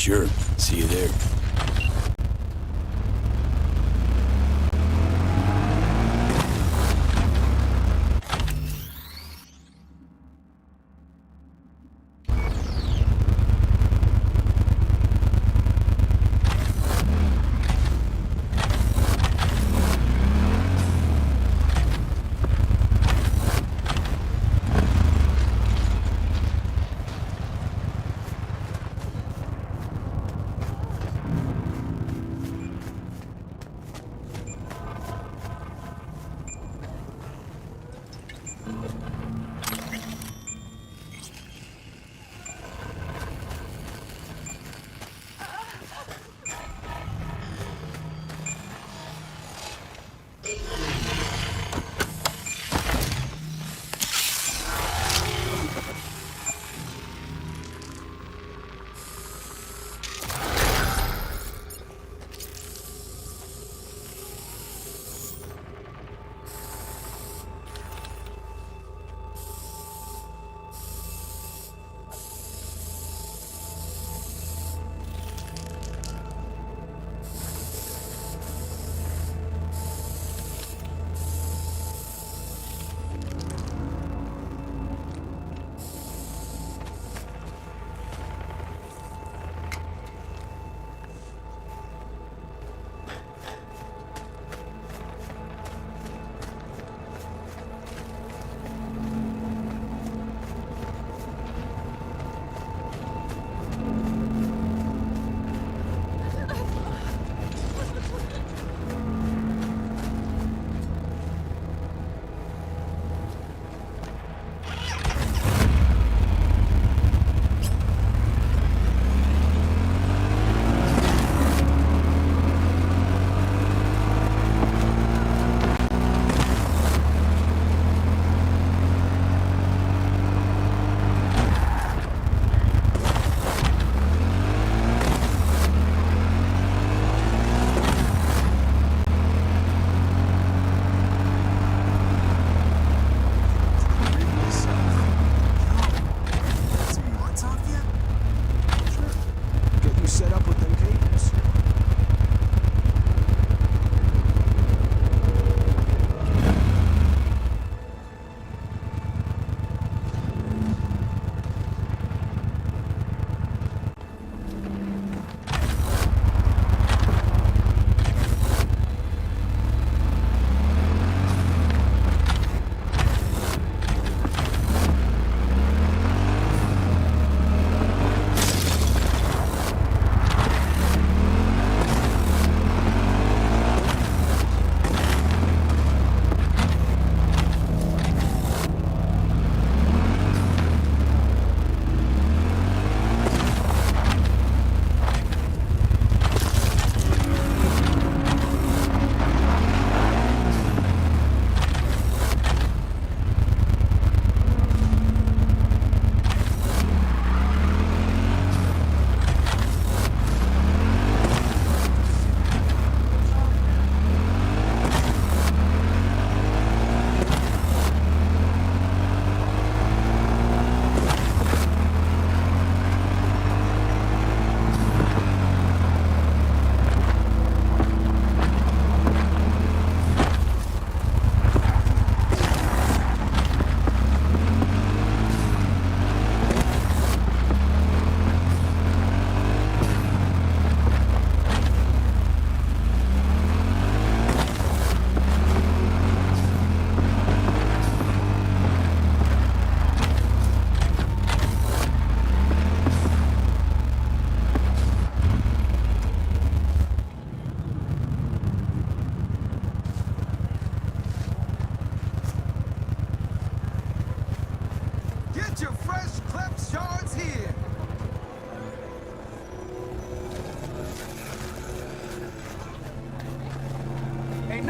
Sure. See you there.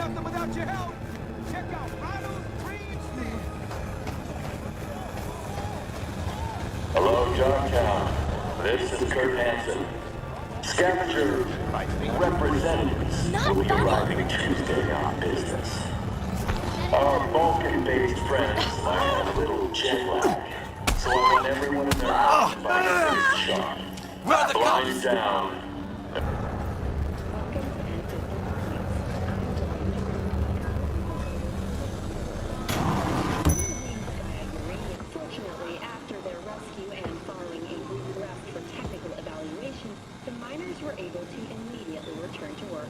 nothing without your help. Check out Ronald's Green Steel. Hello, Georgetown. This is Kurt Hansen. Scavenger representatives will be arriving Tuesday on business. Our Balkan-based friends might have a little jet lag, so I want everyone in their house by the shot. Brother, Lines down. Fortunately, after their rescue and following a brief rest for technical evaluation, the miners were able to immediately return to work.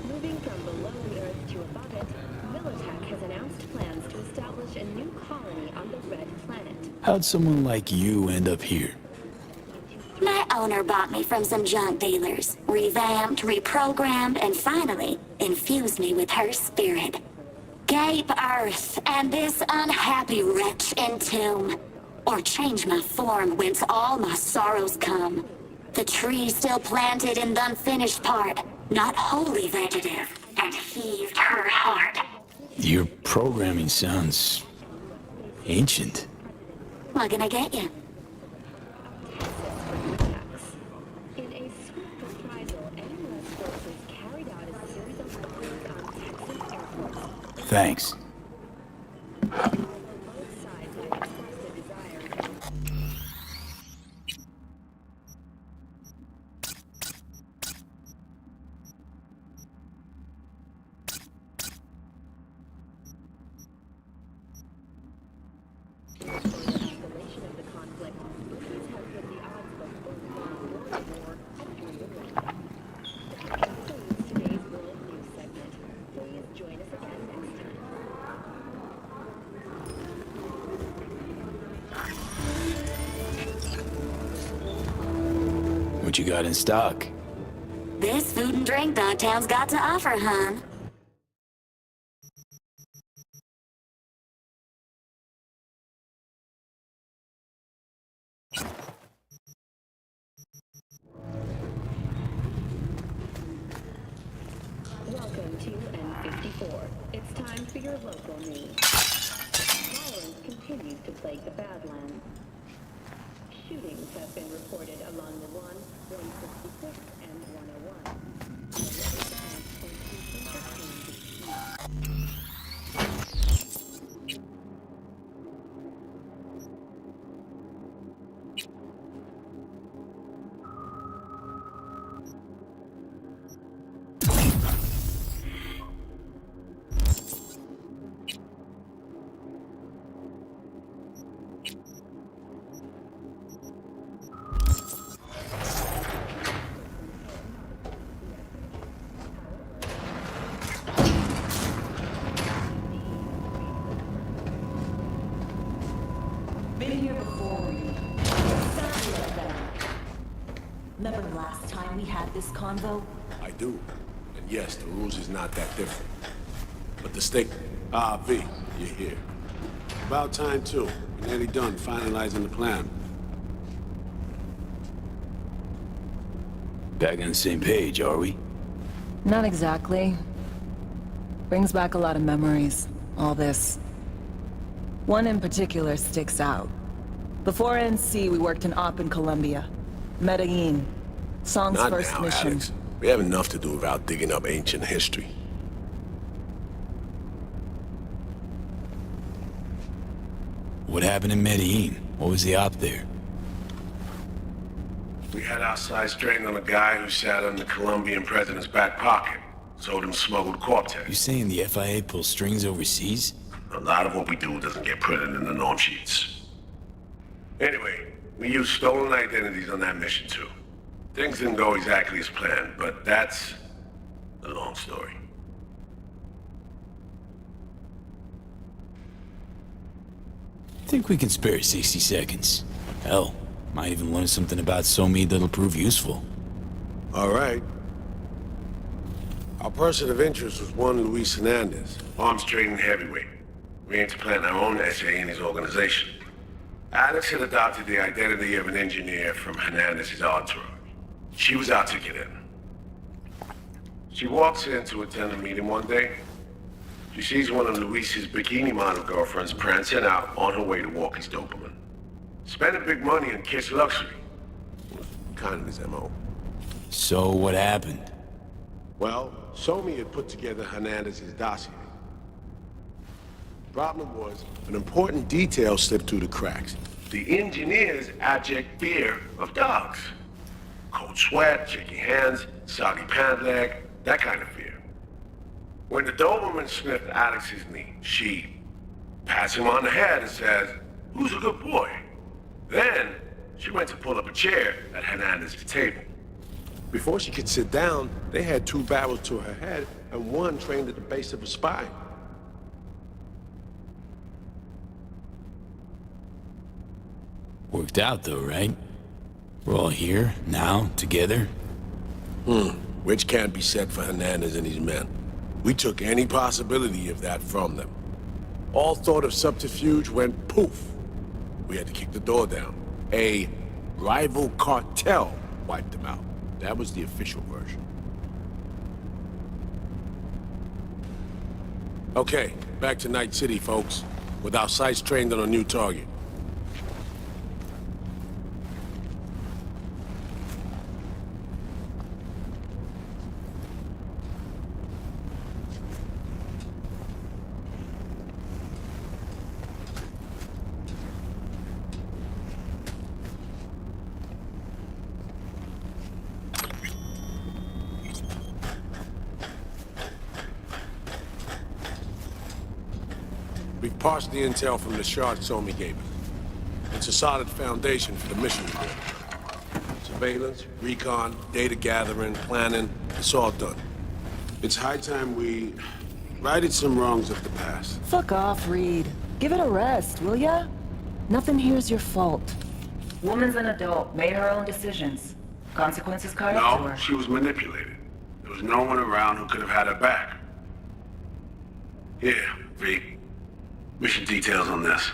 Moving from below the Earth to above it, Militech has announced plans to establish a new colony on the Red Planet. How'd someone like you end up here? My owner bought me from some junk dealers, revamped, reprogrammed, and finally infused me with her spirit. Gape Earth and this unhappy wretch entomb, or change my form whence all my sorrows come. The tree still planted in the unfinished part, not wholly vegetative, and heaved her heart. Your programming sounds ancient. What can I get you? In a swift reprisal, AMS forces carried out a series of bombings on Texas airports. Thanks. Both sides have expressed a desire to escalation of the conflict. These have put the odds of both war at 3-1. That concludes today's World News segment. Please join us again next time. What you got in stock? This food and drink Dogtown's got to offer, hon. Welcome to N54. It's time for your local news. Violence continues to plague the Badlands. Shootings have been reported along the 166, and 101. The roads and 22 interchange. Been here before, Reed. Remember last time we had this convo? I do. And yes, the rules is not that different. But the stake... V, you're here. About time, too. We're nearly done finalizing the plan. Back on the same page, are we? Not exactly. Brings back a lot of memories, all this. One in particular sticks out. Before NC, we worked in Op in Colombia. Medellin. Song's Not first now, mission. Alex. We have enough to do without digging up ancient history. What happened in Medellin? What was the op there? We had outside straighten on a guy who sat in the Colombian president's back pocket. Sold him smuggled Cortez. You saying the FIA pulls strings overseas? A lot of what we do doesn't get printed in the norm sheets. Anyway, we used stolen identities on that mission too. Things didn't go exactly as planned, but that's a long story. Think we can spare 60 seconds. Hell, might even learn something about SOMI that'll prove useful. All right. Our person of interest was one Luis Hernandez, arms trading heavyweight. We aim to plant our own SA in his organization. Alex had adopted the identity of an engineer from Hernandez's entourage. She was out to get in. She walks in to attend a meeting one day. She sees one of Luis's bikini model girlfriends prancing out on her way to walk his dopamine. Spending big money and kiss luxury. Kind of his MO. So what happened? Well, Somi had put together Hernandez's dossier. Problem was, an important detail slipped through the cracks. The engineer's abject fear of dogs. Cold sweat, shaky hands, soggy pant leg, that kind of fear. When the Doberman sniffed Alex's knee, she pats him on the head and says, "Who's a good boy?" Then she went to pull up a chair at Hernandez's table. Before she could sit down, they had 2 barrels to her head and 1 trained at the base of her spine. Worked out though, right? We're all here, now, together. Which can't be said for Hernandez and his men. We took any possibility of that from them. All thought of subterfuge went poof. We had to kick the door down. A rival cartel wiped them out. That was the official version. Okay, back to Night City, folks. With our sights trained on a new target. We've parsed the intel from the shards Somi gave us. It's a solid foundation for the mission we're doing. Surveillance, recon, data gathering, planning, it's all done. It's high time we righted some wrongs of the past. Fuck off, Reed. Give it a rest, will ya? Nothing here's your fault. Woman's an adult, made her own decisions. Consequences carved to No, her. she was manipulated. There was no one around who could have had her back. Here, V. Mission details on this.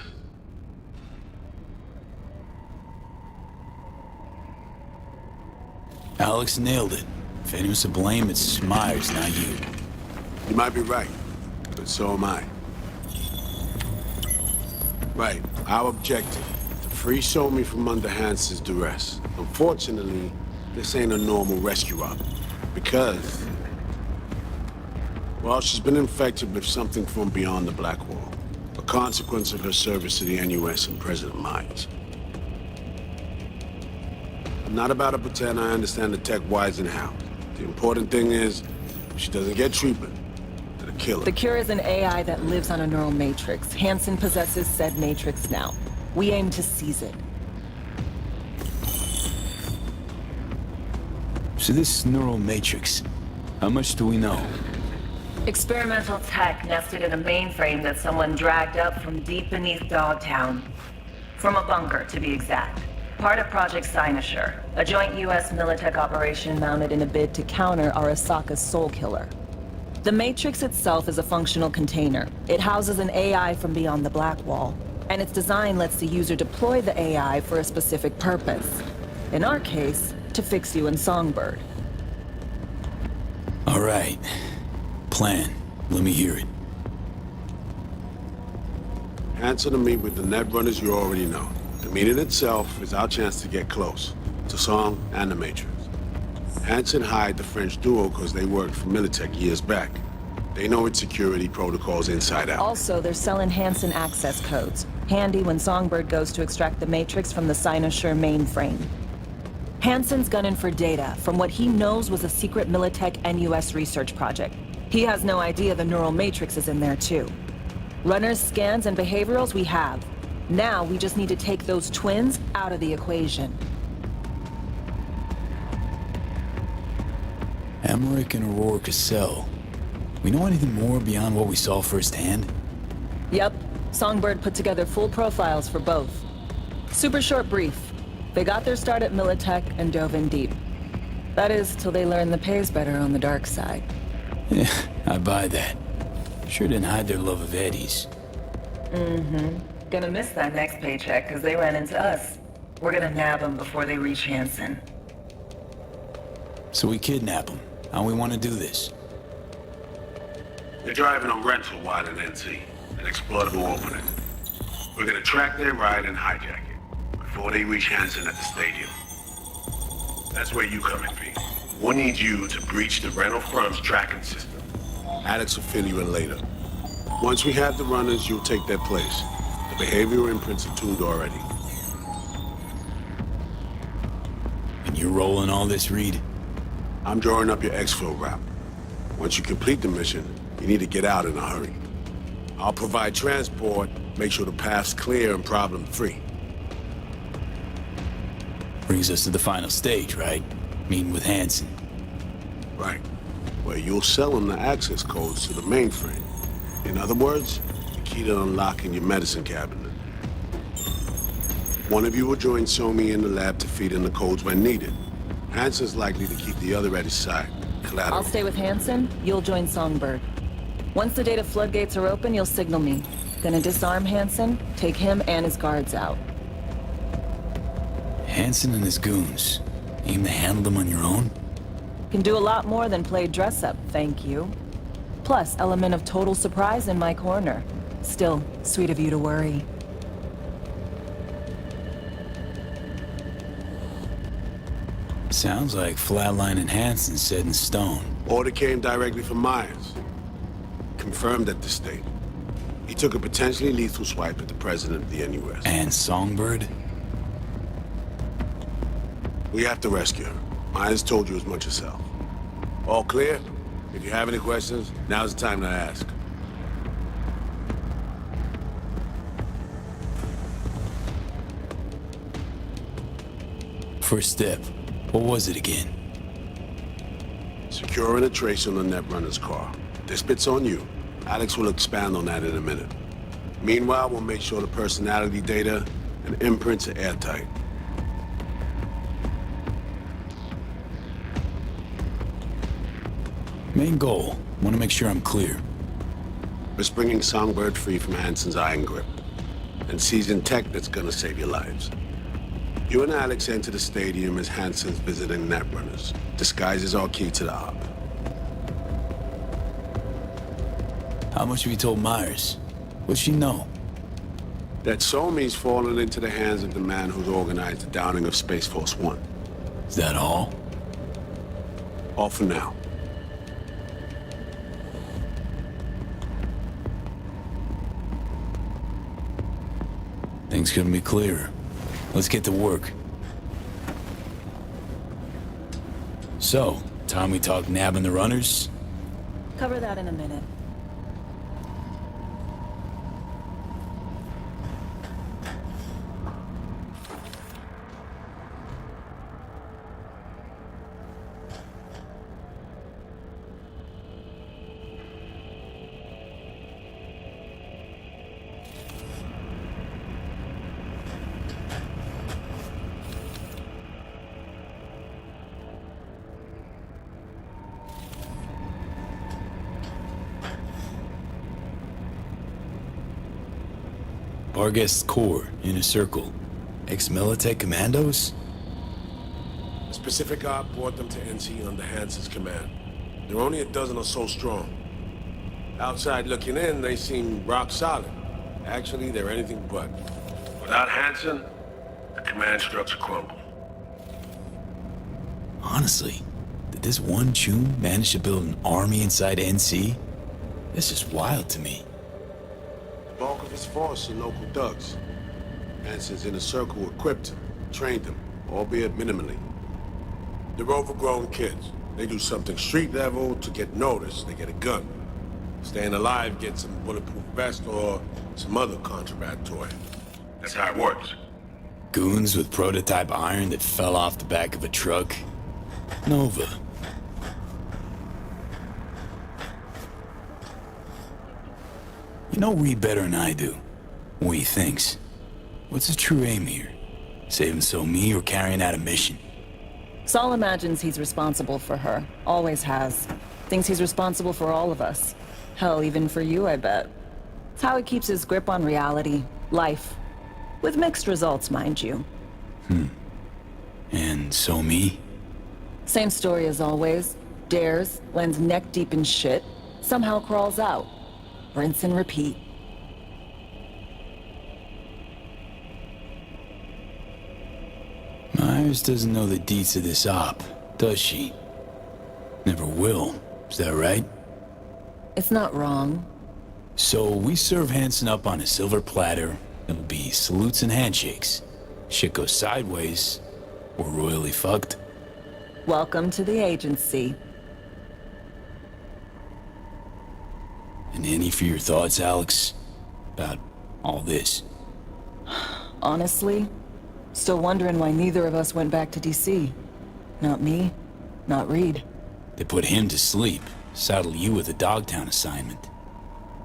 Alex nailed it. If anyone's to blame, it's Myers, not you. You might be right, but so am I. Right, our objective, to free Somi from under Hansen's duress. Unfortunately, this ain't a normal rescue op, because, well, she's been infected with something from beyond the Black Wall. A consequence of her service to the NUS and President Myers. I'm not about to pretend I understand the tech whys and how. The important thing is, if she doesn't get treatment, it'll kill her. The cure is an AI that lives on a neural matrix. Hansen possesses said matrix now. We aim to seize it. So this neural matrix, how much do we know? Experimental tech nested in a mainframe that someone dragged up from deep beneath Dogtown. From a bunker, to be exact. Part of Project Cynosure, a joint U.S. Militech operation mounted in a bid to counter Arasaka's Soul Killer. The Matrix itself is a functional container. It houses an AI from beyond the Black Wall, and its design lets the user deploy the AI for a specific purpose. In our case, to fix you in Songbird. All right. Plan. Let me hear it. Hansen to meet with the net runners you already know. The meeting itself is our chance to get close to Song and the Matrix. Hansen hired the French duo because they worked for Militech years back. They know its security protocols inside out. Also, they're selling Hansen access codes. Handy when Songbird goes to extract the Matrix from the Cynosure mainframe. Hansen's gunning for data from what he knows was a secret Militech NUS research project. He has no idea the neural matrix is in there too. Runners, scans, and behaviorals we have. Now we just need to take those twins out of the equation. Emmerich and Aurora Cassell. We know anything more beyond what we saw firsthand? Yep. Songbird put together full profiles for both. Super short brief. They got their start at Militech and dove in deep. That is, till they learned the pay's better on the dark side. Yeah, I buy that. Sure didn't hide their love of Eddie's. Gonna miss that next paycheck because they ran into us. We're gonna nab them before they reach Hansen. So we kidnap them. How we want to do this? They're driving a rental while in NC, an exploitable opening. We're gonna track their ride and hijack it before they reach Hansen at the stadium. That's where you come in, V. We'll need you to breach the rental firm's tracking system. Alex will fill you in later. Once we have the runners, you'll take their place. The behavioral imprints are tuned already. And And you're rolling all this, Reed? I'm drawing up your exfil route. Once you complete the mission, you need to get out in a hurry. I'll provide transport, make sure the path's clear and problem-free. Brings us to the final stage, right? Meeting with Hansen. Right. Where you'll sell him the access codes to the mainframe. In other words, the key to unlocking your medicine cabinet. One of you will join Somi in the lab to feed in the codes when needed. Hansen's likely to keep the other at his side. Collateral. I'll stay with Hansen, you'll join Songbird. Once the data floodgates are open, you'll signal me. Gonna disarm Hansen, take him and his guards out. Hansen and his goons. Aim to handle them on your own? Can do a lot more than play dress-up, thank you. Plus, element of total surprise in my corner. Still, sweet of you to worry. Sounds like Flatline and Hansen set in stone. Order came directly from Myers. Confirmed at the state. He took a potentially lethal swipe at the president of the NUS. And Songbird? We have to rescue her. Myers told you as much herself. All clear? If you have any questions, now's the time to ask. First step. What was it again? Securing a trace on the Netrunner's car. This bit's on you. Alex will expand on that in a minute. Meanwhile, we'll make sure the personality data and imprints are airtight. Main goal. Want to make sure I'm clear. Risk bringing Songbird free from Hansen's iron grip. And seizing tech that's gonna save your lives. You and Alex enter the stadium as Hansen's visiting Netrunners. Disguise is our key to the hub. How much have you told Myers? What's she know? That Somi's fallen into the hands of the man who's organized the downing of Space Force One. Is that all? All for now. Things couldn't be clearer. Let's get to work. So, time we talk nabbing the runners? Cover that in a minute. Barghest's Corps, in a circle. Ex-Militech commandos? A specific op brought them to NC under Hansen's command. They're only a dozen or so strong. Outside looking in, they seem rock solid. Actually, they're anything but. Without Hansen, the command structure crumbled. Honestly, did this one chum manage to build an army inside NC? This is wild to me. The bulk of his force are local thugs. Hansen's inner circle equipped him, trained him, albeit minimally. They're overgrown kids. They do something street level to get noticed. They get a gun. Staying alive gets some bulletproof vest or some other contraband toy. That's how it works. Goons with prototype iron that fell off the back of a truck? Nova. You know Reed better than I do. What he thinks. What's his true aim here? Saving Somi or carrying out a mission? Saul imagines he's responsible for her. Always has. Thinks he's responsible for all of us. Hell, even for you, I bet. It's how he keeps his grip on reality. Life. With mixed results, mind you. And Somi? Same story as always. Dares, lands neck deep in shit, somehow crawls out. Rinse and repeat. Myers doesn't know the deets of this op, does she? Never will. Is that right? It's not wrong. So we serve Hansen up on a silver platter. It'll be salutes and handshakes. Shit goes sideways, we're royally fucked. Welcome to the agency. And any for your thoughts, Alex, about all this? Honestly, still wondering why neither of us went back to DC. Not me, not Reed. They put him to sleep, saddle you with a Dogtown assignment.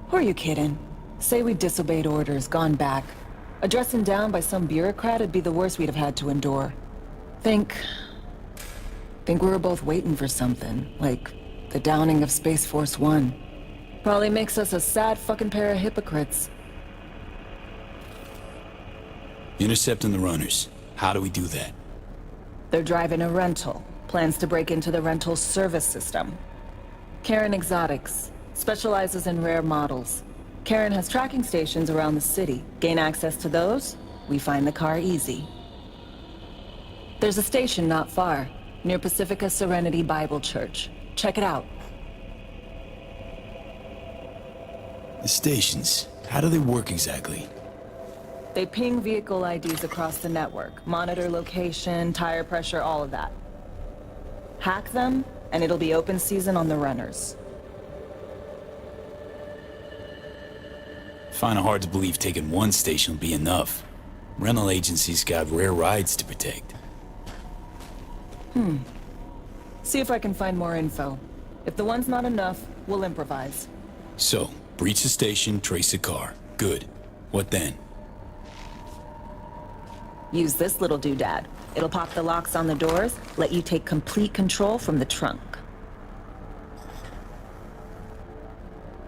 Who are you kidding? Say we disobeyed orders, gone back. A dressing down by some bureaucrat would be the worst we'd have had to endure. Think we were both waiting for something, like the downing of Space Force One. Probably makes us a sad fucking pair of hypocrites. Intercepting the runners. How do we do that? They're driving a rental. Plans to break into the rental service system. Karen Exotics. Specializes in rare models. Karen has tracking stations around the city. Gain access to those, we find the car easy. There's a station not far, near Pacifica Serenity Bible Church. Check it out. The stations, how do they work exactly? They ping vehicle IDs across the network, monitor location, tire pressure, all of that. Hack them, and it'll be open season on the runners. Find it hard to believe taking one station will be enough. Rental agencies got rare rides to protect. See if I can find more info. If the one's not enough, we'll improvise. So, breach the station, trace the car. Good. What then? Use this little doodad. It'll pop the locks on the doors, let you take complete control from the trunk.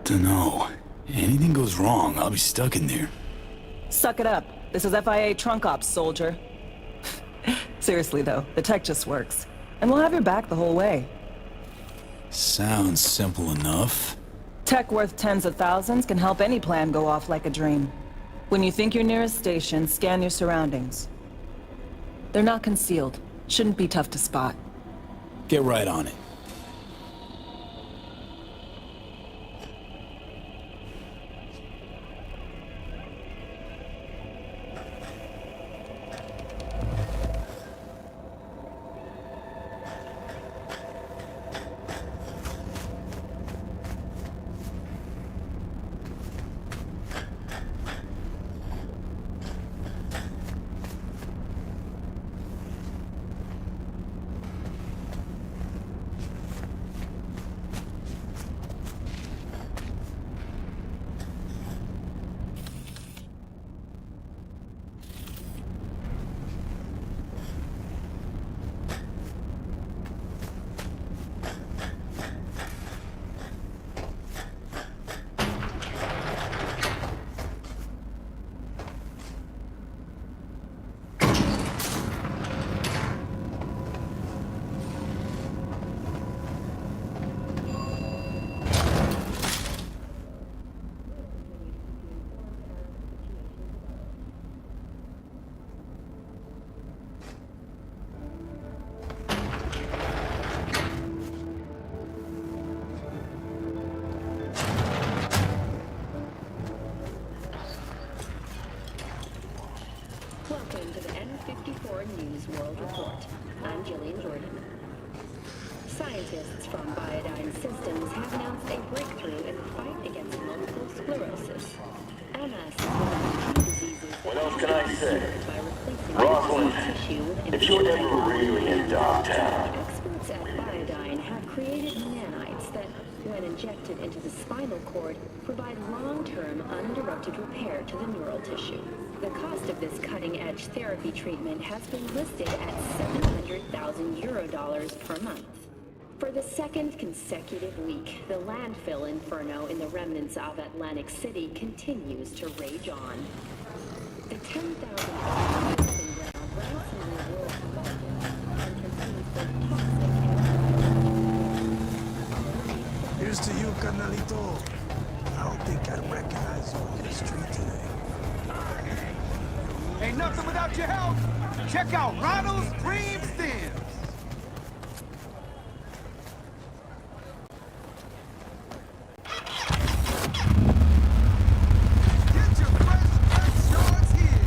Dunno. Anything goes wrong, I'll be stuck in there. Suck it up. This is FIA trunk ops, soldier. Seriously though, the tech just works. And we'll have your back the whole way. Sounds simple enough. Tech worth tens of thousands can help any plan go off like a dream. When you think you're near a station, scan your surroundings. They're not concealed. Shouldn't be tough to spot. Get right on it. Welcome to the N54 News World Report. I'm Jillian Jordan. Scientists from Bazzite Systems have announced a breakthrough in the fight against multiple sclerosis. MS is one of the key diseases What else can I say? by replacing Rosalind, tissue with if you're ever really in Dogtown, Experts at Bazzite have created nanites that, when injected into the spinal cord, provide long-term uninterrupted repair to the neural tissue. The cost of this cutting-edge therapy treatment has been listed at €700,000 per month. For the second consecutive week, the landfill inferno in the remnants of Atlantic City continues to rage on. The 10,000 ranks in the world's market and contains both toxic and Here's to you, carnalito. I don't think I'd recognize you on the street today. Ain't nothing without your help. Check out Ronald's Dream Stems. Get your fresh shorts here.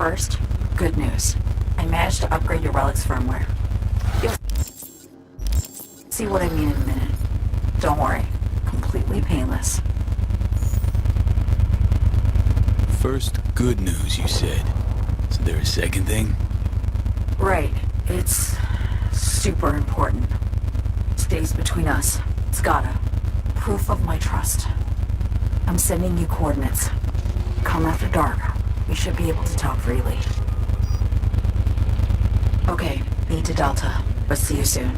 First, good news. I managed to upgrade your relic's firmware. You'll see what I mean in a minute. Don't worry. Completely painless. First, good news, you said. Is there a second thing? Right. It's super important. Stays between us. It's gotta. Proof of my trust. I'm sending you coordinates. Come after dark. We should be able to talk freely. Okay, need to Delta, but see you soon.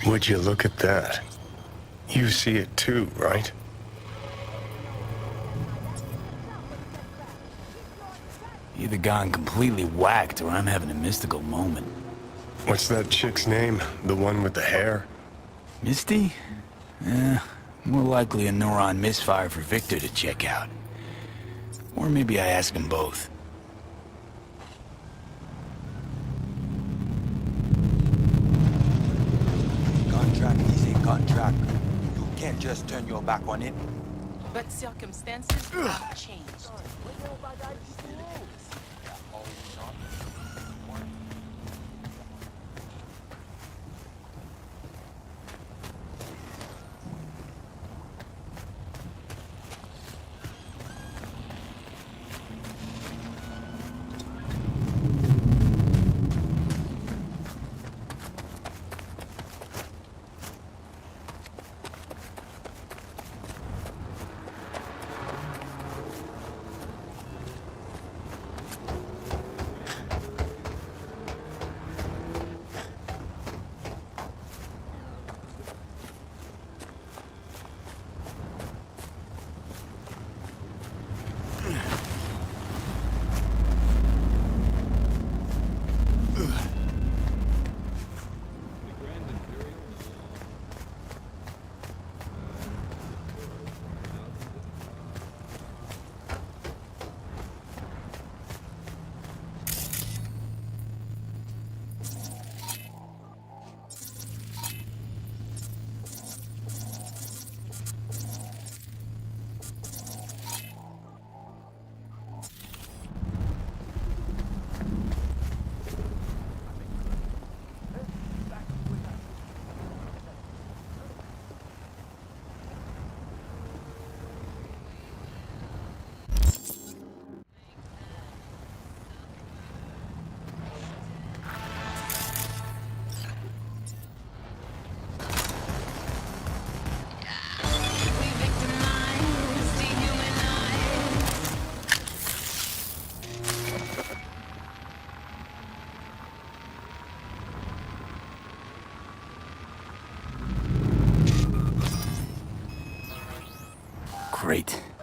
Would you look at that? You see it too, right? Either gone completely whacked or I'm having a mystical moment. What's that chick's name? The one with the hair? Misty? More likely a neuron misfire for Victor to check out. Or maybe I ask them both. Contract is a contract. You can't just turn your back on it. But circumstances have changed.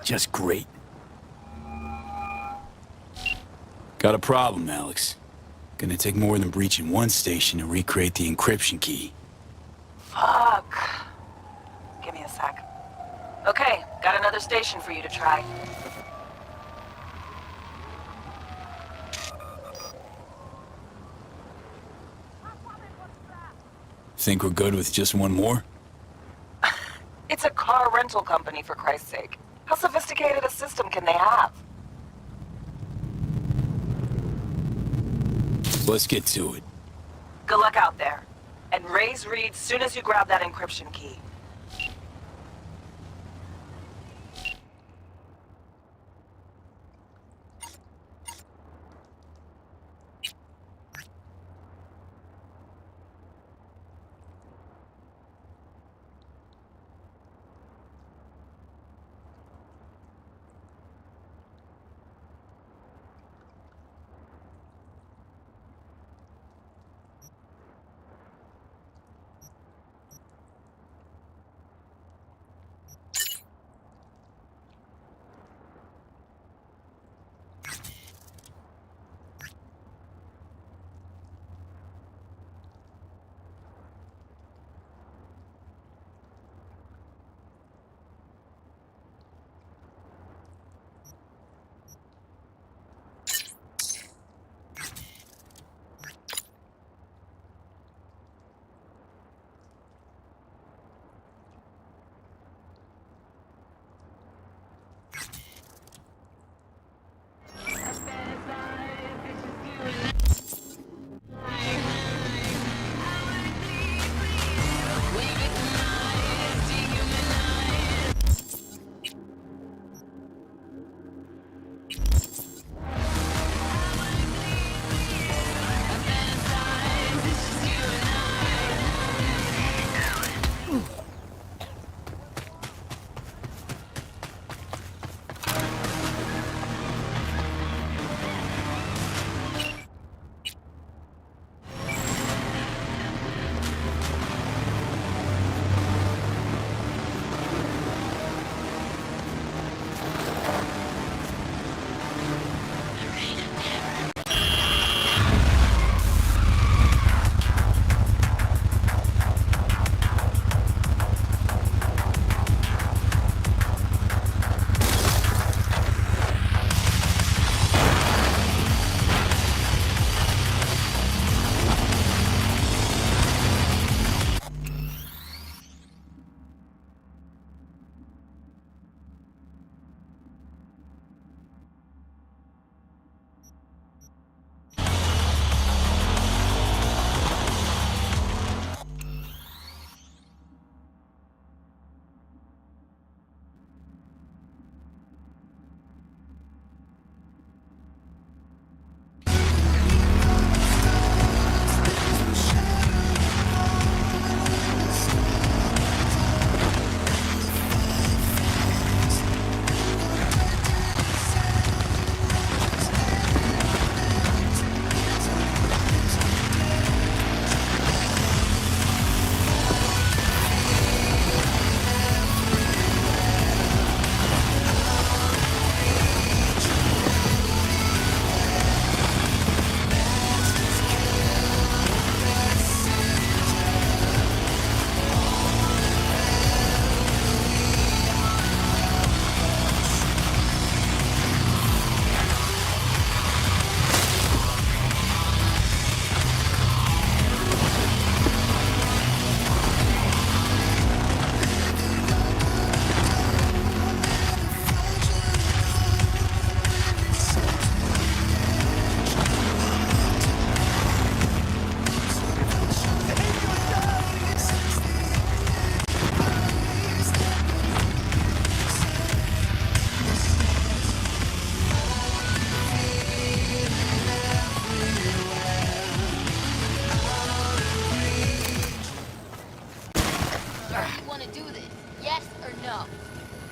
Just great. Got a problem, Alex. Gonna take more than breaching one station to recreate the encryption key. Fuck. Give me a sec. Okay, got another station for you to try. Think we're good with just one more? It's a car rental company, for Christ's sake. How sophisticated a system can they have? Let's get to it. Good luck out there. And raise Reed soon as you grab that encryption key.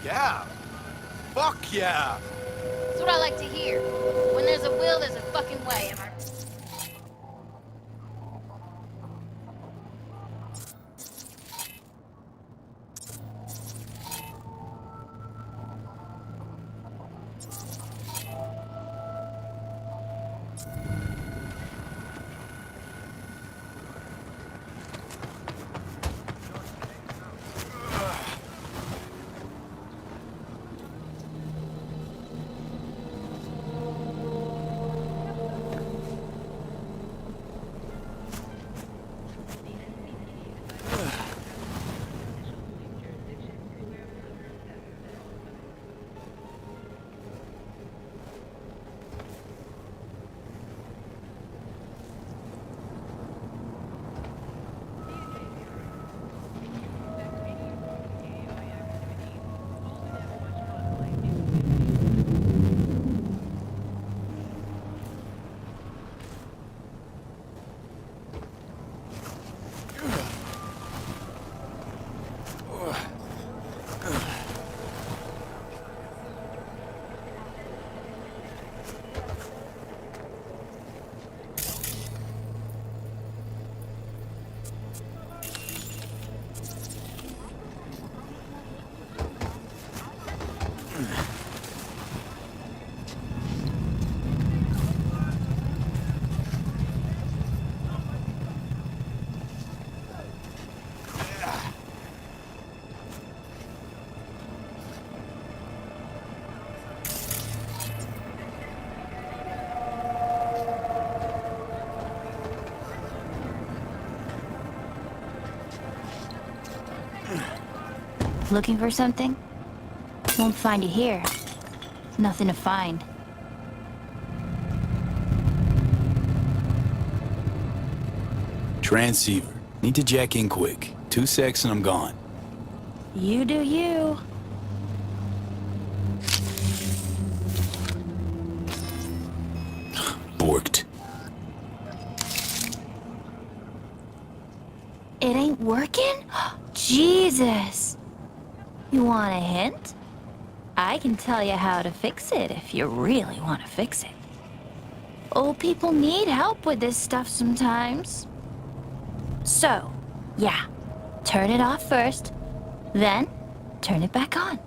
Yeah. Fuck yeah. That's what I like to hear. When there's a will, there's a fucking way, am I? Looking for something? Won't find you here. Nothing to find. Transceiver. Need to jack in quick. 2 secs and I'm gone. You do you. Borked. It ain't working? Jesus. You want a hint? I can tell you how to fix it if you really want to fix it. Old people need help with this stuff sometimes. So, yeah, turn it off first, then turn it back on.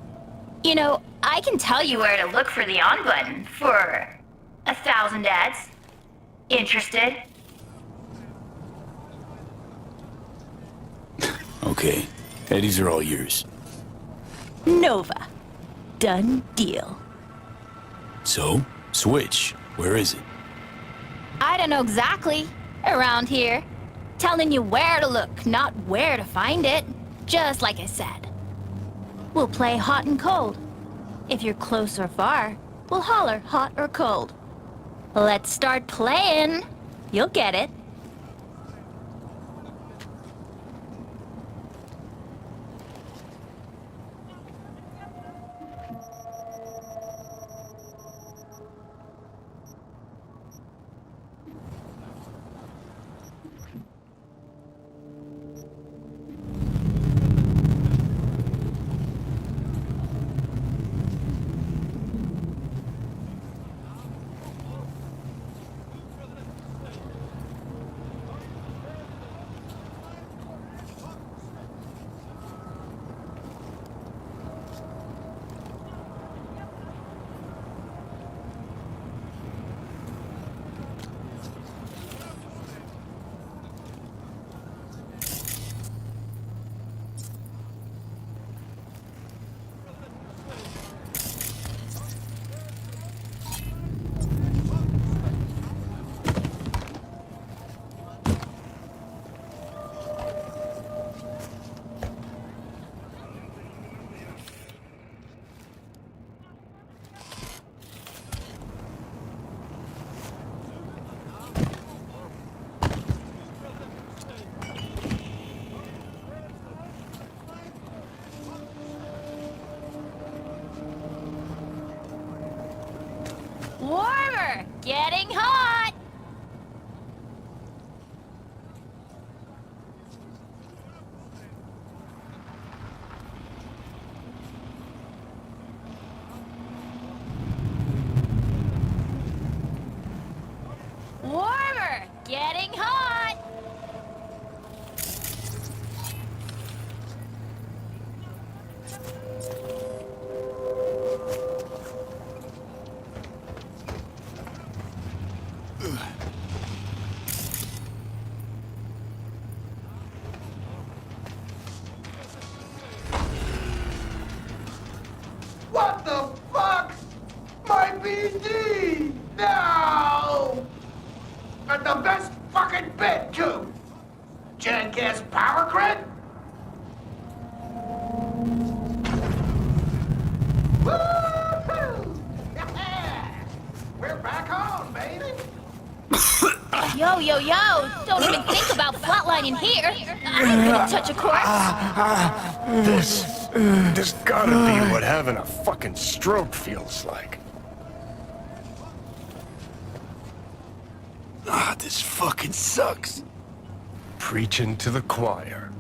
You know, I can tell you where to look for the on button for 1,000 ads. Interested? Okay. Eddies are all yours. Nova. Done deal. So, switch. Where is it? I don't know exactly. Around here. Telling you where to look, not where to find it. Just like I said. We'll play hot and cold. If you're close or far, we'll holler hot or cold. Let's start playing. You'll get it. Warmer! Getting hot! Warmer! Getting hot! What the fuck? My BD! No! At the best fucking bit, too! Jackass power grid? Woo-hoo! Yeah! We're back on, baby! Yo, yo, yo! Don't even think about flatlining here! I'm gonna touch a corpse! This gotta be what having a fucking stroke feels like. This fucking sucks. Preaching to the choir.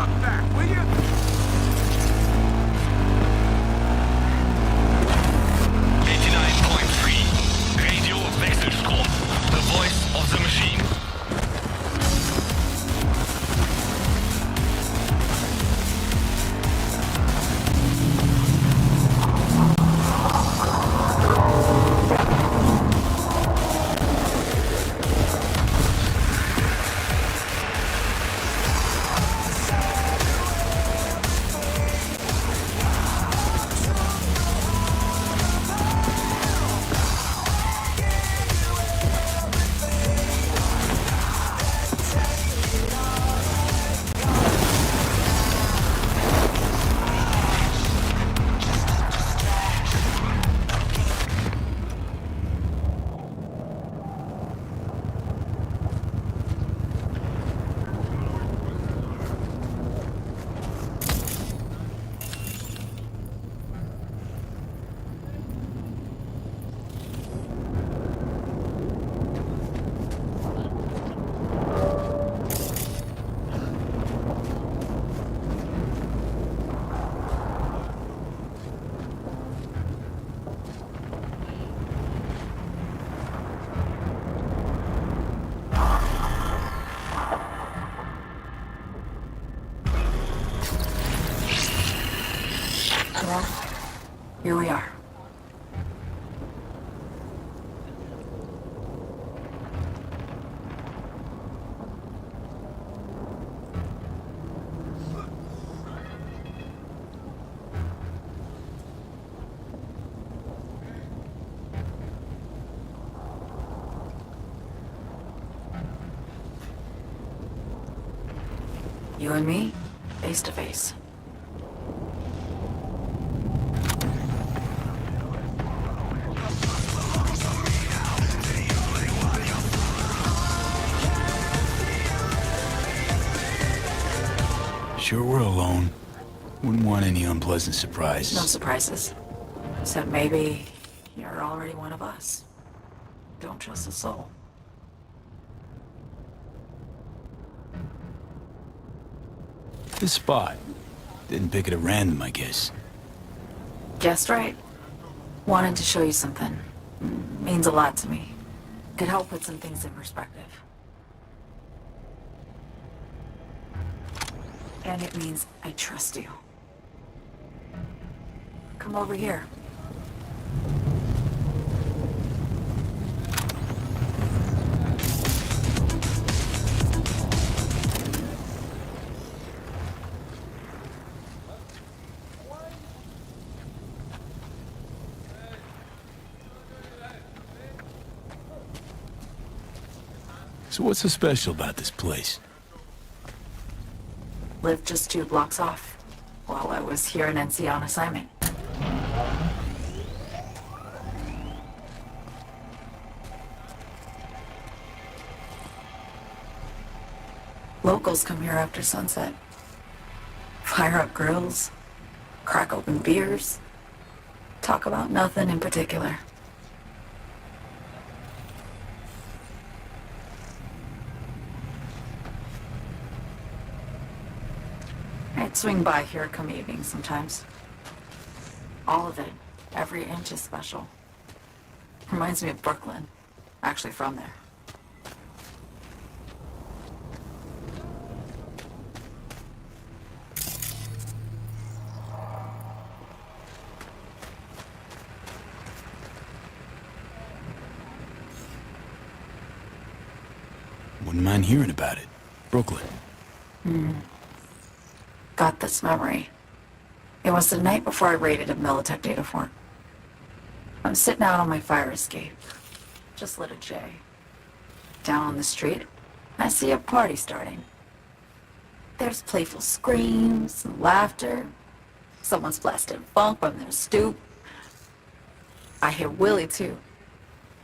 fuck back, will you? Radio Wechselstrom. The voice of the machine. Well, here we are. You and me, face to face. Sure we're alone. Wouldn't want any unpleasant surprises. No surprises. Except maybe you're already one of us. Don't trust a soul. This spot. Didn't pick it at random, I guess. Guessed right. Wanted to show you something. Means a lot to me. Could help put some things in perspective. And it means I trust you. Come over here. So what's so special about this place? Lived just 2 blocks off while I was here in NC on assignment. Locals come here after sunset. Fire up grills, crack open beers, talk about nothing in particular. I'd swing by here come evening sometimes. All of it, every inch is special. Reminds me of Brooklyn. Actually from there. Wouldn't mind hearing about it. Brooklyn. Got this memory. It was the night before I raided a Militech data farm. I'm sitting out on my fire escape. Just lit a J. Down on the street, I see a party starting. There's playful screams and laughter. Someone's blasting funk from their stoop. I hear Willie, too.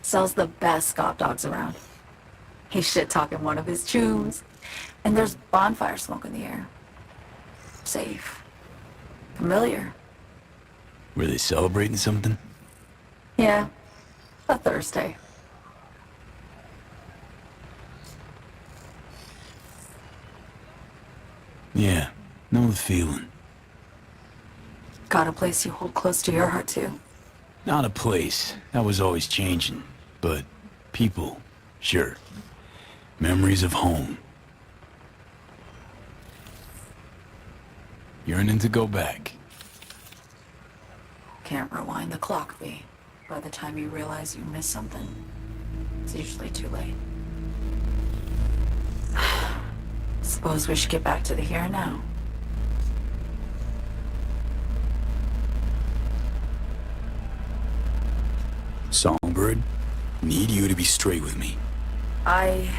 Sells the best Scott dogs around. He's shit-talking one of his chews. And there's bonfire smoke in the air. Safe. Familiar. Were they celebrating something? Yeah. A Thursday. Yeah, Know the feeling. Got a place you hold close to your heart, too? Not a place. That was always changing. But people, sure. Memories of home. Yearning to go back. Can't rewind the clock, V. By the time you realize you missed something, it's usually too late. Suppose we should get back to the here and now. Songbird, need you to be straight with me. I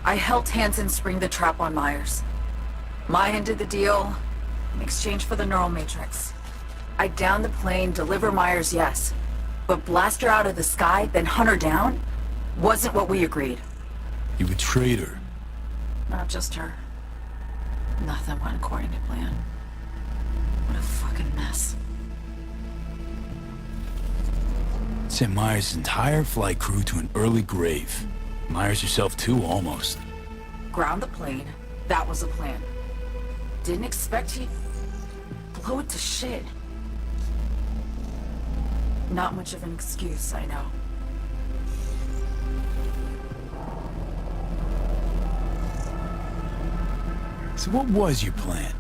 helped Hansen spring the trap on Myers. Maya did the deal in exchange for the neural matrix. I downed the plane, deliver Myers, yes. But blast her out of the sky, then hunt her down? Wasn't what we agreed. You betrayed her. Not just her. Nothing went according to plan. What a fucking mess. Sent Myers' entire flight crew to an early grave. Myers herself too, almost. Ground the plane. That was the plan. Didn't expect he'd blow it to shit. Not much of an excuse, I know. So what was your plan?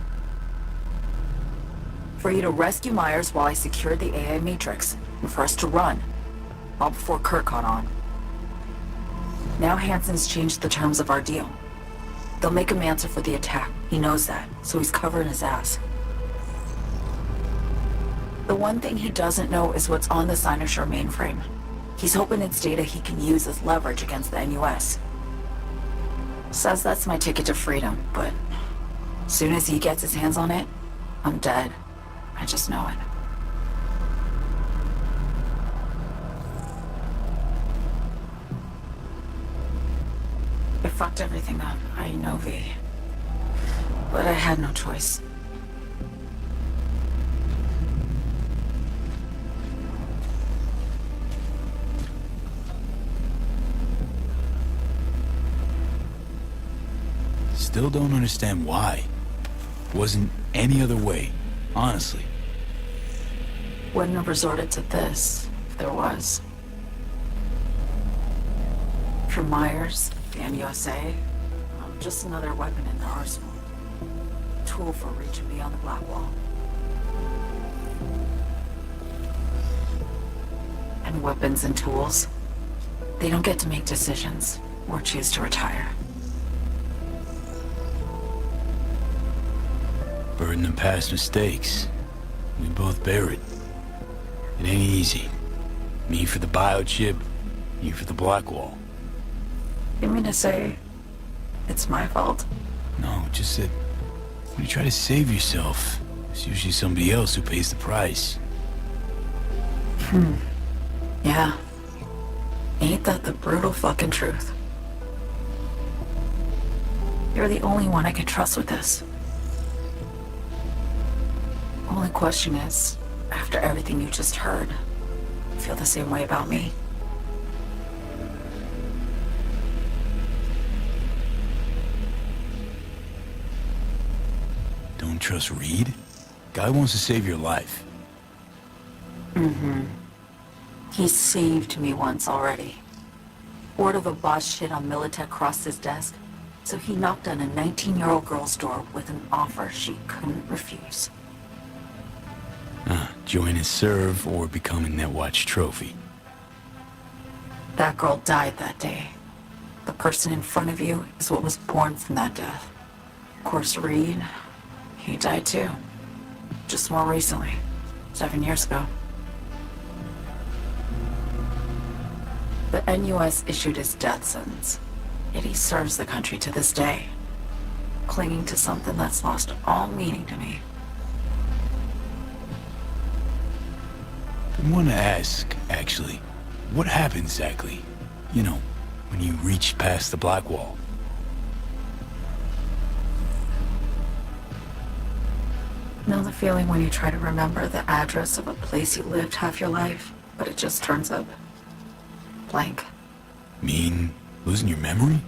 For you to rescue Myers while I secured the AI Matrix, and for us to run. All before Kurt caught on. Now Hansen's changed the terms of our deal. They'll make him answer for the attack. He knows that, so he's covering his ass. The one thing he doesn't know is what's on the Cynosure mainframe. He's hoping it's data he can use as leverage against the NUS. Says that's my ticket to freedom, but as soon as he gets his hands on it, I'm dead. I just know it. It fucked everything up, I know, V. But I had no choice. Still don't understand why. Wasn't any other way, honestly. Wouldn't have resorted to this, if there was. For Myers, the NUSA, I'm just another weapon in their arsenal. Tool for reaching beyond the black wall. And weapons and tools, they don't get to make decisions or choose to retire. Burden of past mistakes. We both bear it. It ain't easy. Me for the biochip, you for the black wall. You mean to say it's my fault? No, just that when you try to save yourself, it's usually somebody else who pays the price. Yeah. Ain't that the brutal fucking truth? You're the only one I can trust with this. Only question is, after everything you just heard, you feel the same way about me? Don't trust Reed? Guy wants to save your life. He saved me once already. Word of a boss shit on Militech crossed his desk, so he knocked on a 19-year-old girl's door with an offer she couldn't refuse. Join his serve or become a Netwatch trophy. That girl died that day. The person in front of you is what was born from that death. Of course, Reed, he died too. Just more recently. 7 years ago. The NUS issued his death sentence, yet he serves the country to this day, clinging to something that's lost all meaning to me. I want to ask, actually, what happened exactly? You know, when you reached past the black wall. Know the feeling when you try to remember the address of a place you lived half your life, but it just turns up blank. Mean losing your memory?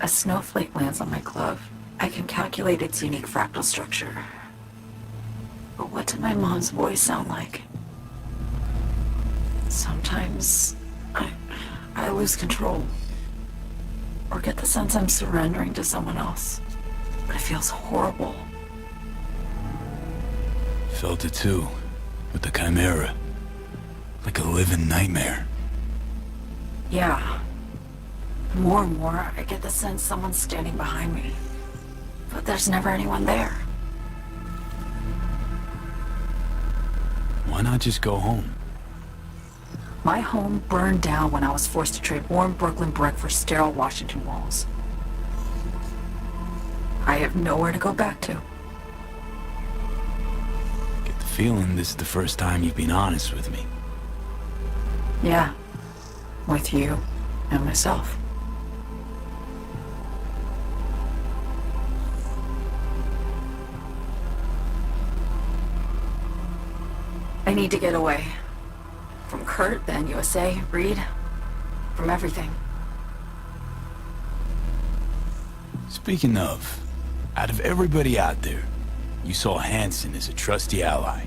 A snowflake lands on my glove, I can calculate its unique fractal structure. But what did my mom's voice sound like? Sometimes I lose control. Or get the sense I'm surrendering to someone else. But it feels horrible. Felt it too, with the Chimera. Like a living nightmare. Yeah. More and more, I get the sense someone's standing behind me. But there's never anyone there. Why not just go home? My home burned down when I was forced to trade warm Brooklyn brick for sterile Washington walls. I have nowhere to go back to. Get the feeling this is the first time you've been honest with me. Yeah. With you and myself. I need to get away. From Kurt, then USA, Reed. From everything. Speaking of, out of everybody out there, you saw Hansen as a trusty ally.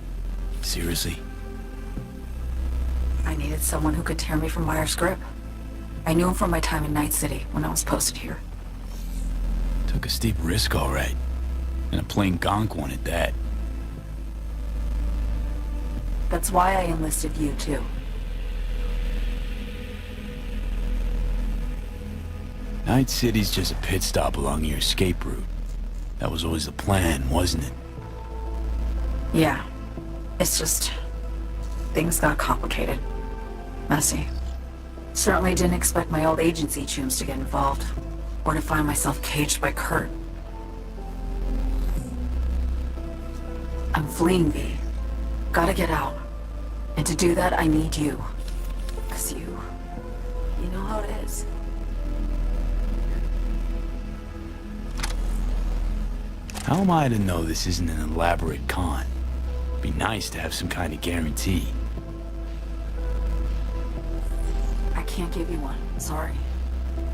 Seriously? I needed someone who could tear me from Myers' grip. I knew him from my time in Night City when I was posted here. Took a steep risk, all right. And a plain gonk one at that. That's why I enlisted you, too. Night City's just a pit stop along your escape route. That was always the plan, wasn't it? Yeah. It's just... things got complicated. Messy. Certainly didn't expect my old agency chooms to get involved. Or to find myself caged by Kurt. I'm fleeing V. Gotta get out. And to do that, I need you. 'Cause you know how it is. How am I to know this isn't an elaborate con? Be nice to have some kind of guarantee. I can't give you one, sorry.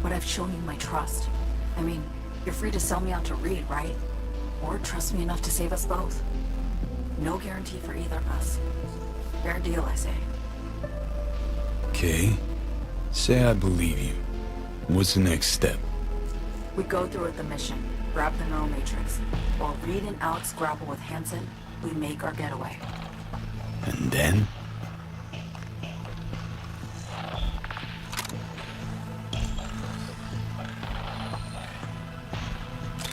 But I've shown you my trust. I mean, you're free to sell me out to Reed, right? Or trust me enough to save us both. No guarantee for either of us. Fair deal, I say. Okay. Say I believe you. What's the next step? We go through with the mission, grab the neural matrix. While Reed and Alex grapple with Hansen, we make our getaway. And then?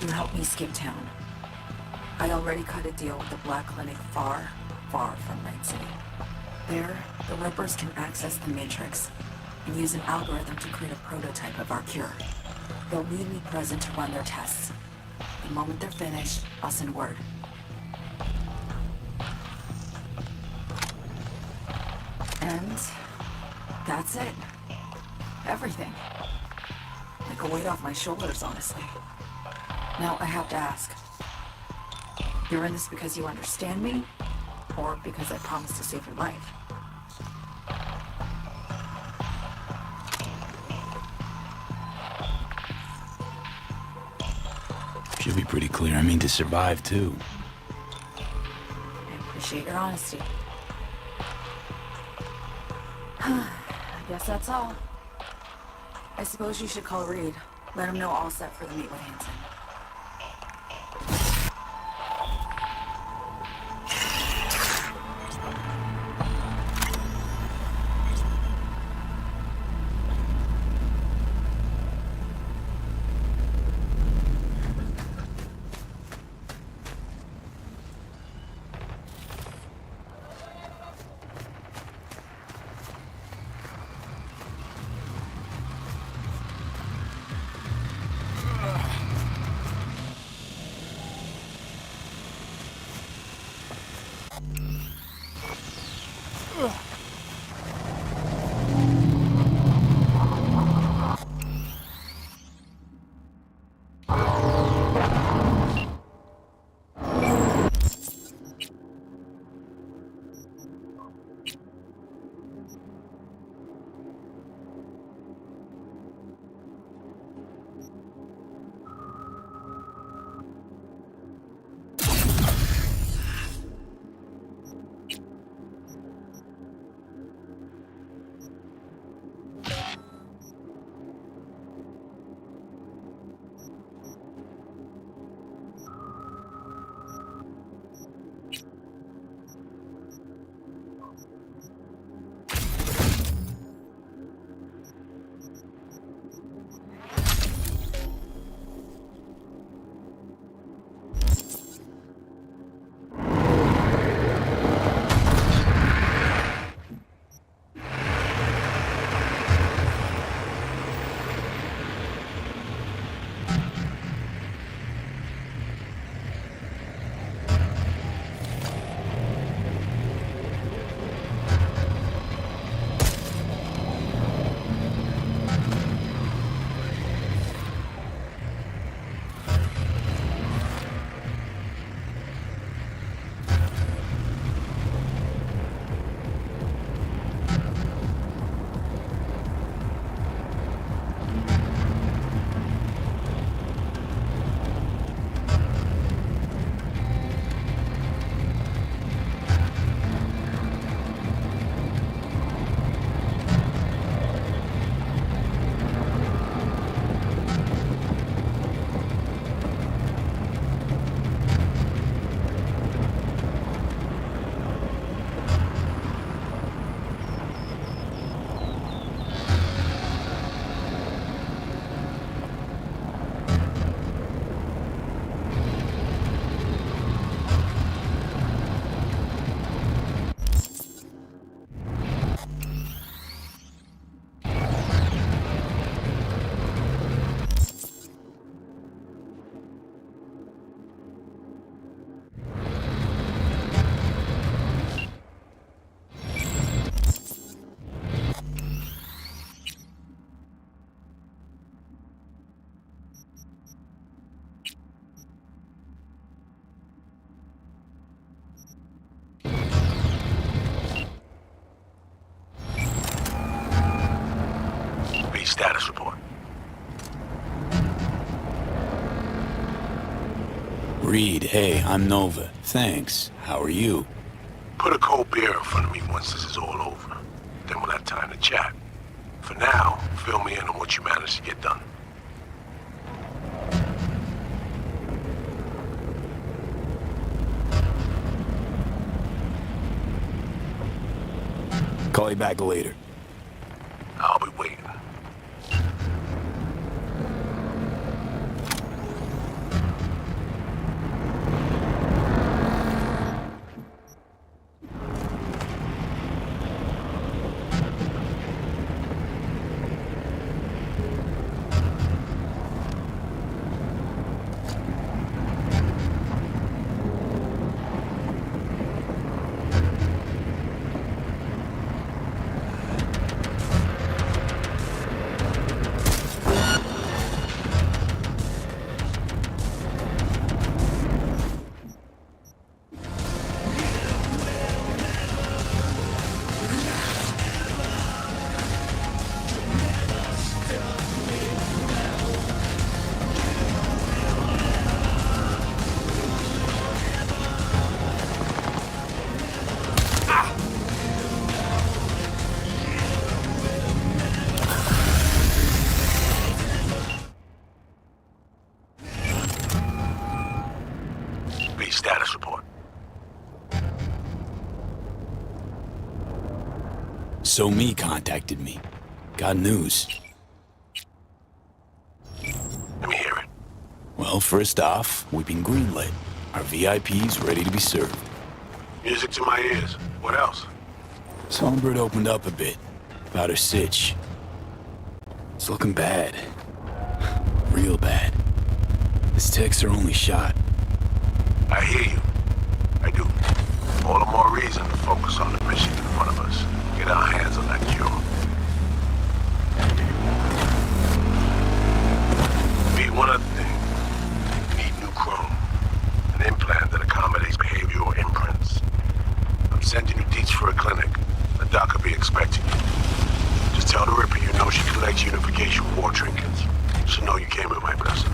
You help me skip town. I already cut a deal with the Black Clinic far, far from Night City. There, the Rippers can access the Matrix and use an algorithm to create a prototype of our cure. They'll need me present to run their tests. The moment they're finished, I'll send word. And that's it. Everything. Like a weight off my shoulders, honestly. Now I have to ask. You're in this because you understand me? Or because I promised to save your life? Should be pretty clear. I mean to survive, too. I appreciate your honesty. I guess that's all. I suppose you should call Reed. Let him know all set for the meet with Hansen. status report. Reed, hey, I'm Nova. Thanks. How are you? Put a cold beer in front of me once this is all over. Then we'll have time to chat. For now, fill me in on what you managed to get done. Call you back later. I'll be waiting. Status report. So Me contacted me. Got news. Let me hear it. Well, first off, we've been greenlit. Our VIP's ready to be served. Music to my ears. What else? Songbird opened up a bit about her sitch. It's looking bad. Real bad. This tech's her only shot. I hear you. I do. All the more reason to focus on the mission in front of us. Get our hands on that cure. Be one other thing. We need new chrome. An implant that accommodates behavioral imprints. I'm sending you deets for a clinic. The doc will be expecting you. Just tell the Ripper you know she collects unification war trinkets. She'll know you came with my blessing.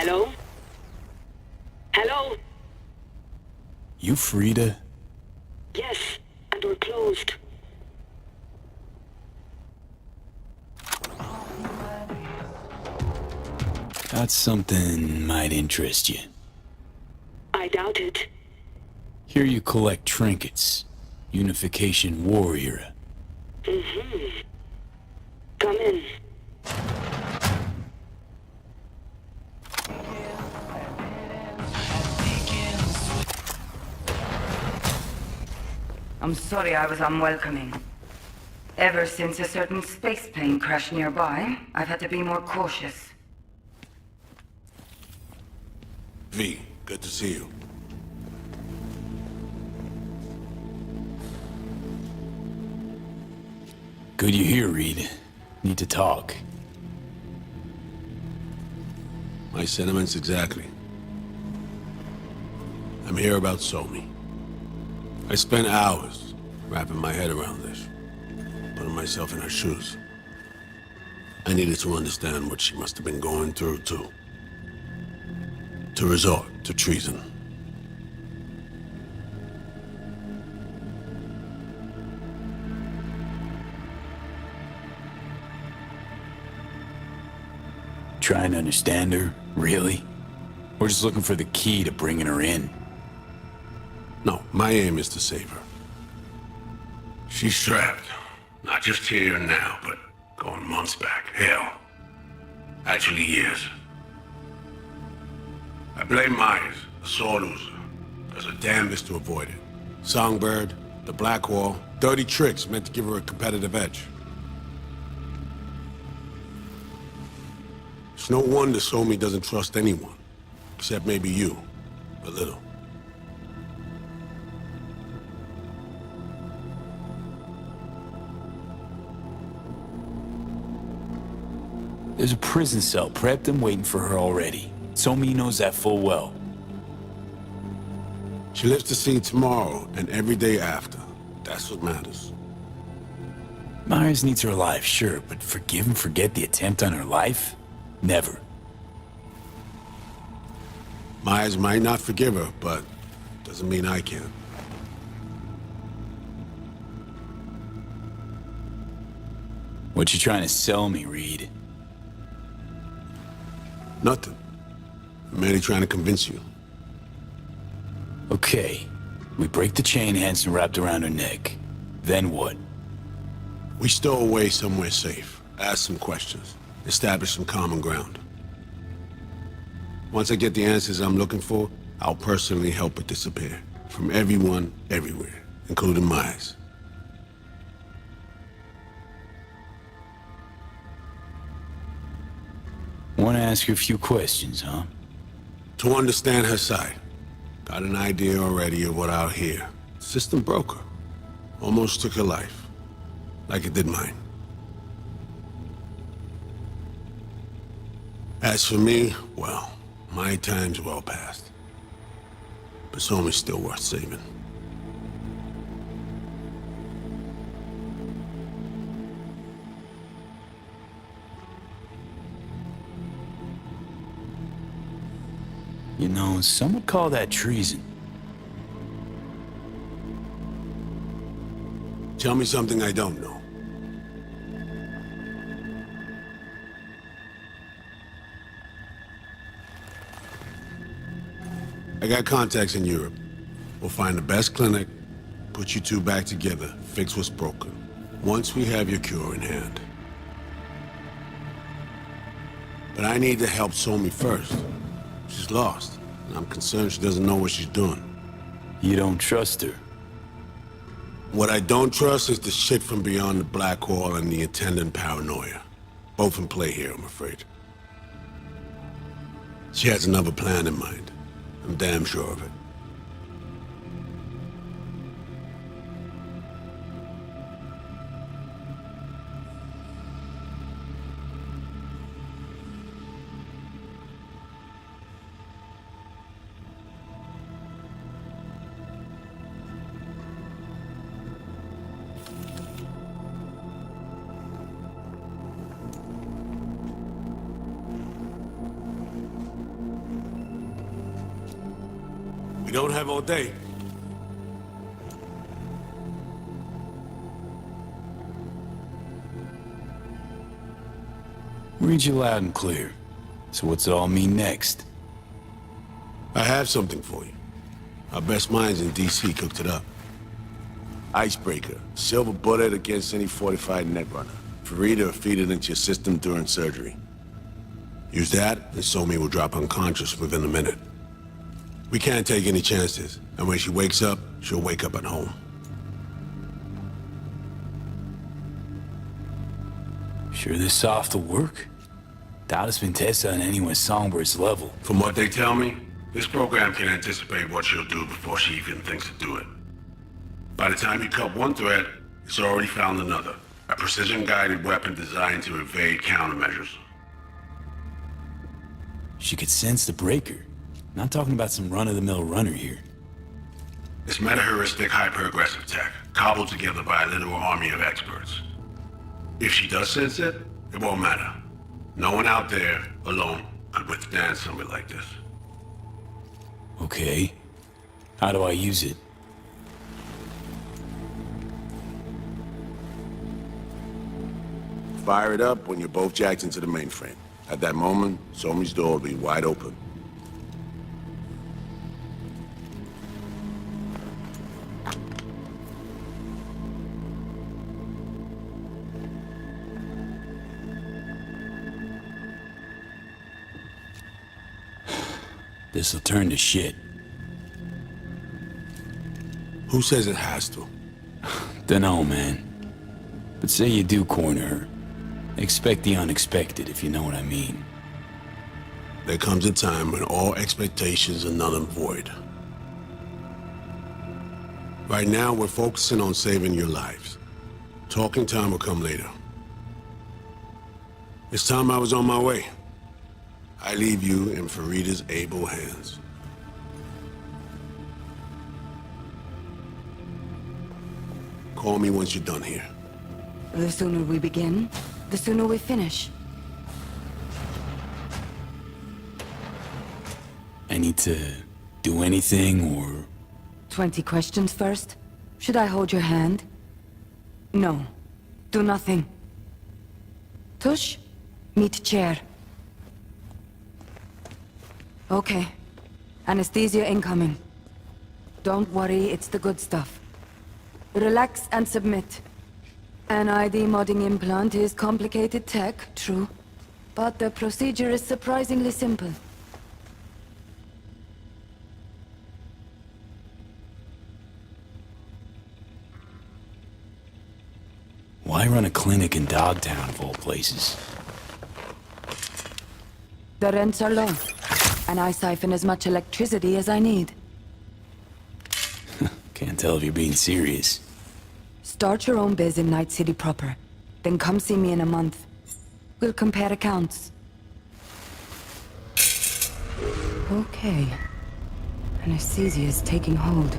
Hello? Hello? You Frida? Yes, and we're closed. Got something might interest you. I doubt it. Here you collect trinkets. Unification warrior. Mm-hmm. Come in. I'm sorry I was unwelcoming. Ever since a certain space plane crashed nearby, I've had to be more cautious. V, good to see you. Good you're here, Reed. Need to talk. My sentiments exactly. I'm here about Somi. I spent hours wrapping my head around this, putting myself in her shoes. I needed to understand what she must have been going through, too. To resort to treason. Trying to understand her? Really? We're just looking for the key to bringing her in. No, my aim is to save her. She's trapped. Not just here and now, but going months back. Hell. Actually years. I blame Myers, the sore loser. Does her damnedest to avoid it. Songbird, the Black Wall, dirty tricks meant to give her a competitive edge. It's no wonder Somi doesn't trust anyone. Except maybe you. A little. There's a prison cell prepped and waiting for her already. Somi knows that full well. She lives to see tomorrow and every day after. That's what matters. Myers needs her alive, sure, but forgive and forget the attempt on her life? Never. Myers might not forgive her, but doesn't mean I can. What you trying to sell me, Reed? Nothing. I'm merely trying to convince you. Okay. We break the chain Hansen wrapped around her neck. Then what? We stow away somewhere safe. Ask some questions. Establish some common ground. Once I get the answers I'm looking for, I'll personally help her disappear. From everyone, everywhere, including Myers. Want to ask you a few questions, huh? To understand her side. Got an idea already of what I'll hear. System broke her. Almost took her life. Like it did mine. As for me, well, my time's well past. But Somi's still worth saving. You know, some would call that treason. Tell me something I don't know. I got contacts in Europe. We'll find the best clinic, put you two back together, fix what's broken. Once we have your cure in hand. But I need to help Somi first. She's lost, and I'm concerned she doesn't know what she's doing. You don't trust her? What I don't trust is the shit from beyond the Black Hole and the attendant paranoia. Both in play here, I'm afraid. She has another plan in mind. I'm damn sure of it. We don't have all day. Read you loud and clear. So what's it all mean next? I have something for you. Our best minds in DC cooked it up. Icebreaker, silver bullet against any fortified netrunner. Farida feed it into your system during surgery. Use that, and Somi will drop unconscious within a minute. We can't take any chances, and when she wakes up, she'll wake up at home. Sure this soft will work? Doubt it's been tested on anyone Songbird's level. From what they tell me, this program can anticipate what she'll do before she even thinks to do it. By the time you cut one thread, it's already found another. A precision-guided weapon designed to evade countermeasures. She could sense the breaker. Not talking about some run-of-the-mill runner here. It's meta-heuristic, hyper-aggressive tech, cobbled together by a literal army of experts. If she does sense it, it won't matter. No one out there, alone, could withstand something like this. Okay. How do I use it? Fire it up when you're both jacked into the mainframe. At that moment, Somi's door will be wide open. This'll turn to shit. Who says it has to? Dunno, man. But say you do corner her. Expect the unexpected, if you know what I mean. There comes a time when all expectations are null and void. Right now, we're focusing on saving your lives. Talking time will come later. It's time I was on my way. I leave you in Farida's able hands. Call me once you're done here. The sooner we begin, the sooner we finish. I need to do anything, or... 20 questions first? Should I hold your hand? No. Do nothing. Tush, meet chair. Okay. Anesthesia incoming. Don't worry, it's the good stuff. Relax and submit. An ID modding implant is complicated tech, true. But the procedure is surprisingly simple. Why run a clinic in Dogtown, of all places? The rents are low, and I siphon as much electricity as I need. Can't tell if you're being serious. Start your own biz in Night City proper. Then come see me in a month. We'll compare accounts. Okay. Anesthesia is taking hold.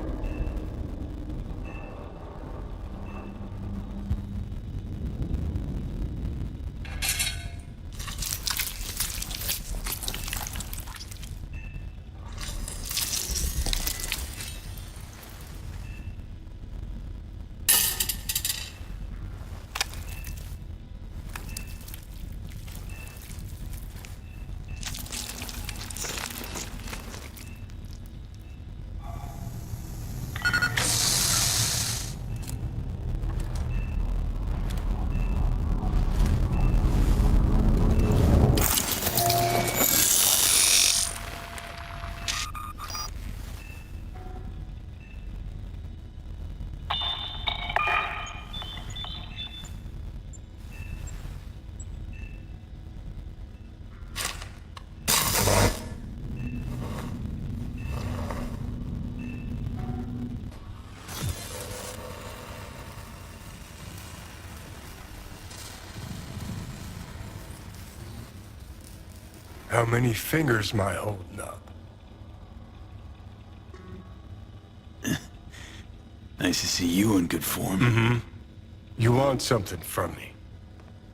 How many fingers am I holding up? Nice to see you in good form. Mm-hmm. You want something from me?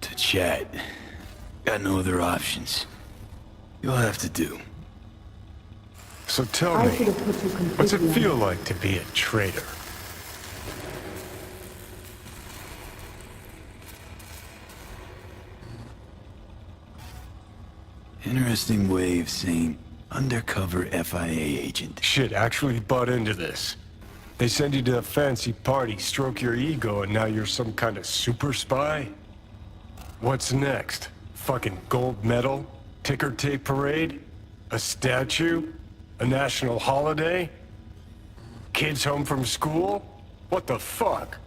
To chat. Got no other options. You'll have to do. So tell me, what's it feel like to be a traitor? Interesting way of saying Undercover FIA agent. Shit, actually bought into this. They send you to a fancy party, stroke your ego, and now you're some kind of super spy? What's next? Fucking gold medal? Ticker tape parade? A statue? A national holiday? Kids home from school? What the fuck?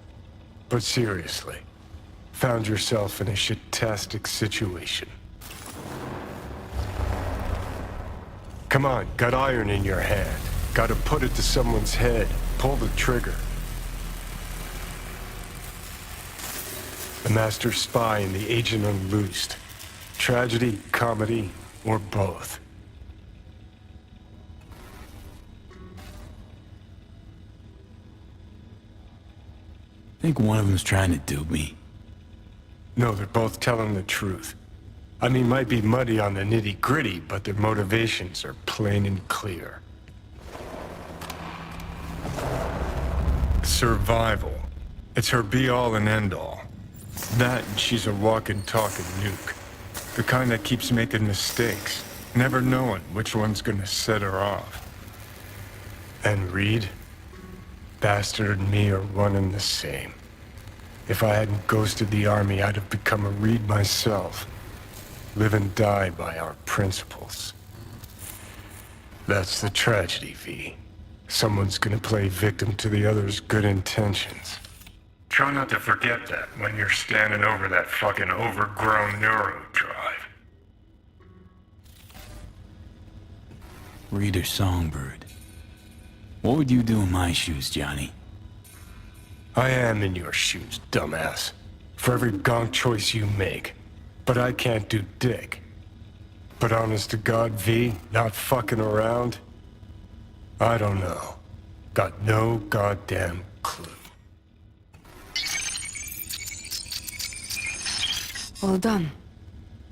But seriously, found yourself in a shit-tastic situation. Come on, got iron in your hand. Gotta put it to someone's head. Pull the trigger. The master spy and the agent unloosed. Tragedy, comedy, or both. Think one of them's trying to dupe me. No, they're both telling the truth. I mean, might be muddy on the nitty-gritty, but their motivations are plain and clear. Survival. It's her be-all and end-all. That and she's a walking, talking nuke. The kind that keeps making mistakes, never knowing which one's gonna set her off. And Reed? Bastard and me are one and the same. If I hadn't ghosted the army, I'd have become a Reed myself. Live and die by our principles. That's the tragedy, V. Someone's gonna play victim to the other's good intentions. Try not to forget that when you're standing over that fucking overgrown neuro drive. Reader Songbird. What would you do in my shoes, Johnny? I am in your shoes, dumbass. For every gonk choice you make. But I can't do dick. But honest to God, V, not fucking around? I don't know. Got no goddamn clue. All done.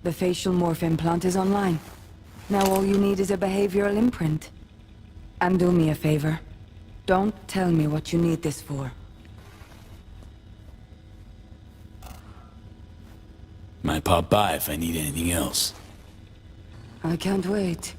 The facial morph implant is online. Now all you need is a behavioral imprint. And do me a favor. Don't tell me what you need this for. Might pop by if I need anything else. I can't wait.